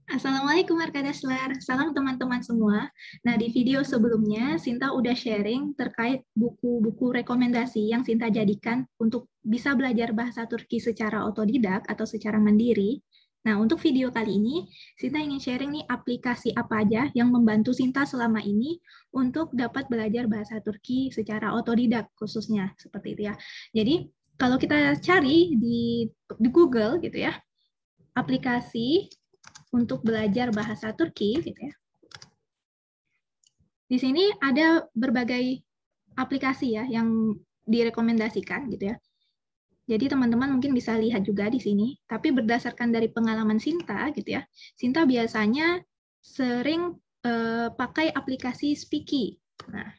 Assalamualaikum Arkadaslar, salam teman-teman semua. Nah, di video sebelumnya, Sinta udah sharing terkait buku-buku rekomendasi yang Sinta jadikan untuk bisa belajar bahasa Turki secara otodidak atau secara mandiri. Nah, untuk video kali ini, Sinta ingin sharing nih aplikasi apa aja yang membantu Sinta selama ini untuk dapat belajar bahasa Turki secara otodidak khususnya, seperti itu ya. Jadi, kalau kita cari di Google gitu ya, aplikasi untuk belajar bahasa Turki gitu ya. Di sini ada berbagai aplikasi ya yang direkomendasikan gitu ya. Jadi teman-teman mungkin bisa lihat juga di sini, tapi berdasarkan dari pengalaman Sinta gitu ya. Sinta biasanya sering pakai aplikasi Speaky. Nah,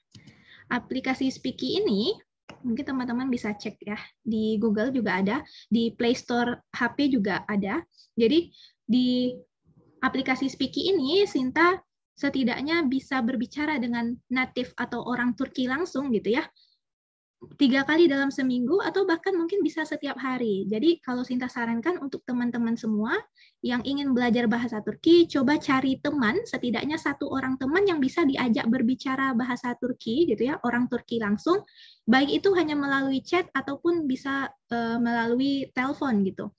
aplikasi Speaky ini mungkin teman-teman bisa cek ya, di Google juga ada, di Play Store HP juga ada. Jadi di aplikasi Speaky ini Sinta setidaknya bisa berbicara dengan native atau orang Turki langsung gitu ya, 3 kali dalam seminggu atau bahkan mungkin bisa setiap hari. Jadi kalau Sinta sarankan untuk teman-teman semua yang ingin belajar bahasa Turki, coba cari teman, setidaknya satu orang teman yang bisa diajak berbicara bahasa Turki gitu ya, orang Turki langsung, baik itu hanya melalui chat ataupun bisa melalui telepon gitu.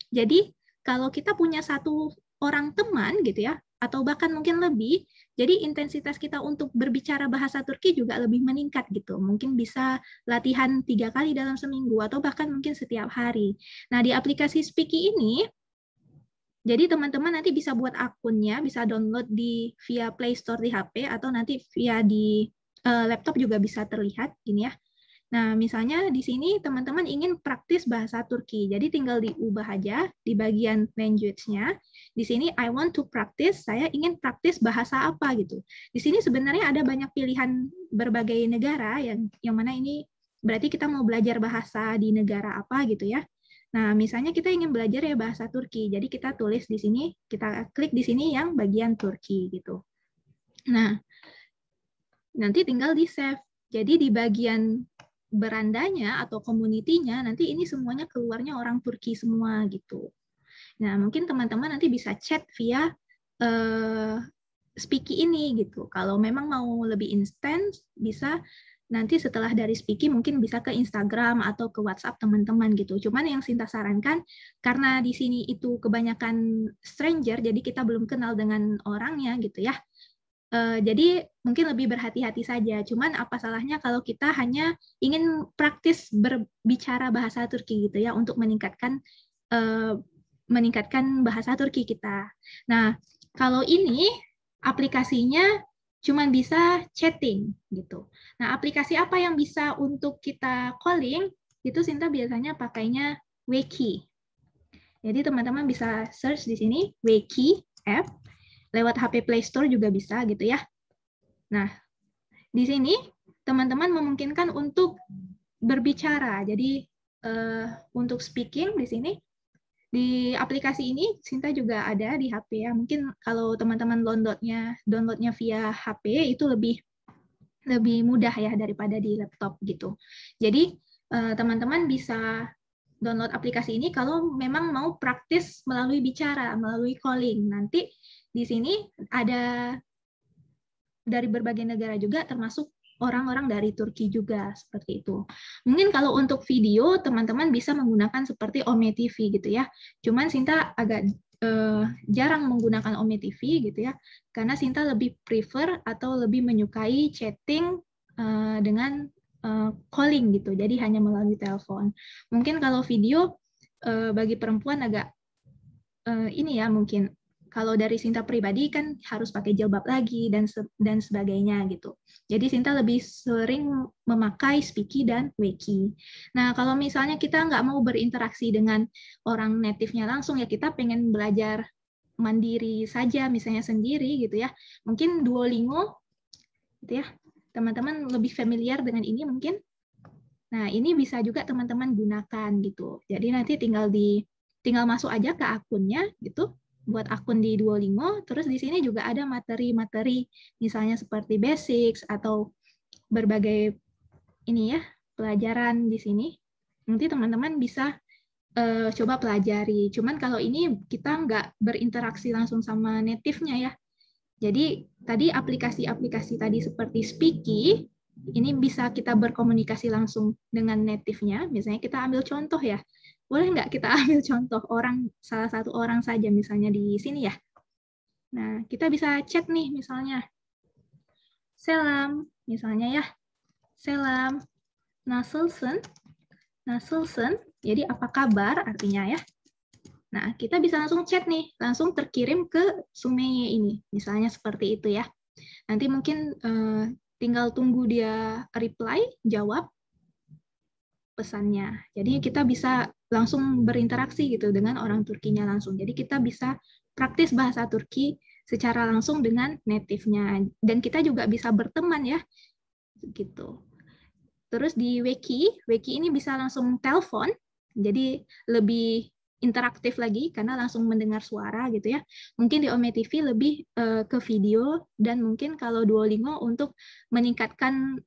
Jadi kalau kita punya satu orang teman gitu ya, atau bahkan mungkin lebih, jadi intensitas kita untuk berbicara bahasa Turki juga lebih meningkat gitu. Mungkin bisa latihan 3 kali dalam seminggu atau bahkan mungkin setiap hari. Nah, di aplikasi Speaky ini, jadi teman-teman nanti bisa buat akunnya, bisa download via Play Store di HP atau nanti via di laptop juga bisa terlihat gini ya. Nah, misalnya di sini teman-teman ingin praktis bahasa Turki. Jadi tinggal diubah aja di bagian language-nya. Di sini I want to practice, saya ingin praktis bahasa apa gitu. Di sini sebenarnya ada banyak pilihan berbagai negara yang mana ini berarti kita mau belajar bahasa di negara apa gitu ya. Nah, misalnya kita ingin belajar ya bahasa Turki. Jadi kita tulis di sini, kita klik di sini yang bagian Turki gitu. Nah, nanti tinggal di save. Jadi di bagian berandanya atau community-nya nanti ini semuanya keluarnya orang Turki semua gitu. Nah, mungkin teman-teman nanti bisa chat via Speaky ini gitu. Kalau memang mau lebih instan bisa nanti setelah dari Speaky mungkin bisa ke Instagram atau ke WhatsApp teman-teman gitu. Cuman yang Sinta sarankan karena di sini itu kebanyakan stranger jadi kita belum kenal dengan orangnya gitu ya. Jadi mungkin lebih berhati-hati saja. Cuman apa salahnya kalau kita hanya ingin praktis berbicara bahasa Turki gitu ya untuk meningkatkan bahasa Turki kita. Nah, kalau ini aplikasinya cuman bisa chatting gitu. Nah, aplikasi apa yang bisa untuk kita calling? Itu Sinta biasanya pakainya Weki. Jadi teman-teman bisa search di sini Weki app, lewat HP Play Store juga bisa gitu ya. Nah, di sini teman-teman memungkinkan untuk berbicara. Jadi untuk speaking di sini di aplikasi ini Sinta juga ada di HP ya. Mungkin kalau teman-teman downloadnya via HP itu lebih mudah ya daripada di laptop gitu. Jadi teman-teman bisa download aplikasi ini kalau memang mau praktis melalui bicara, melalui calling. Nanti di sini ada dari berbagai negara juga termasuk orang-orang dari Turki juga seperti itu. Mungkin kalau untuk video teman-teman bisa menggunakan seperti Ome TV gitu ya. Cuman Sinta agak jarang menggunakan Ome TV gitu ya, karena Sinta lebih prefer atau lebih menyukai chatting dengan calling gitu. Jadi hanya melalui telepon. Mungkin kalau video bagi perempuan agak ini ya mungkin kalau dari Sinta pribadi kan harus pakai jilbab lagi dan sebagainya gitu. Jadi Sinta lebih sering memakai Speaky dan Weki. Nah, kalau misalnya kita nggak mau berinteraksi dengan orang native-nya langsung, ya kita pengen belajar mandiri saja, misalnya sendiri gitu ya. Mungkin Duolingo gitu ya. Teman-teman lebih familiar dengan ini mungkin. Nah, ini bisa juga teman-teman gunakan gitu. Jadi nanti tinggal masuk aja ke akunnya gitu, buat akun di Duolingo, terus di sini juga ada materi-materi misalnya seperti basics atau berbagai ini ya, pelajaran di sini. Nanti teman-teman bisa coba pelajari. Cuman kalau ini kita nggak berinteraksi langsung sama native-nya ya. Jadi tadi aplikasi-aplikasi tadi seperti Speaky, ini bisa kita berkomunikasi langsung dengan native-nya. Misalnya kita ambil contoh ya. Boleh nggak kita ambil contoh salah satu orang saja misalnya di sini ya. Nah, kita bisa chat nih misalnya. Selam, misalnya ya. Selam. Nasılsın? Nasılsın? Jadi apa kabar artinya ya. Nah, kita bisa langsung chat nih, langsung terkirim ke Sumeye ini. Misalnya seperti itu ya. Nanti mungkin tinggal tunggu dia reply, jawab pesannya. Jadi kita bisa langsung berinteraksi gitu dengan orang Turkinya langsung. Jadi kita bisa praktis bahasa Turki secara langsung dengan native-nya. Dan kita juga bisa berteman ya. Gitu. Terus di Weki ini bisa langsung telepon, jadi lebih interaktif lagi karena langsung mendengar suara gitu ya. Mungkin di Ome TV lebih ke video, dan mungkin kalau Duolingo untuk meningkatkan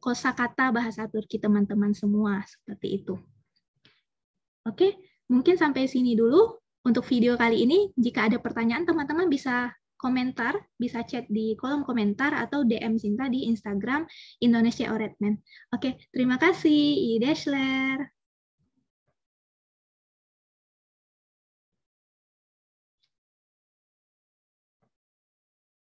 kosakata bahasa Turki teman-teman semua, seperti itu. Oke, mungkin sampai sini dulu untuk video kali ini. Jika ada pertanyaan, teman-teman bisa komentar, bisa chat di kolom komentar atau DM Sinta di Instagram Indonesia Oretmen. Oke, terima kasih. Ida Schler.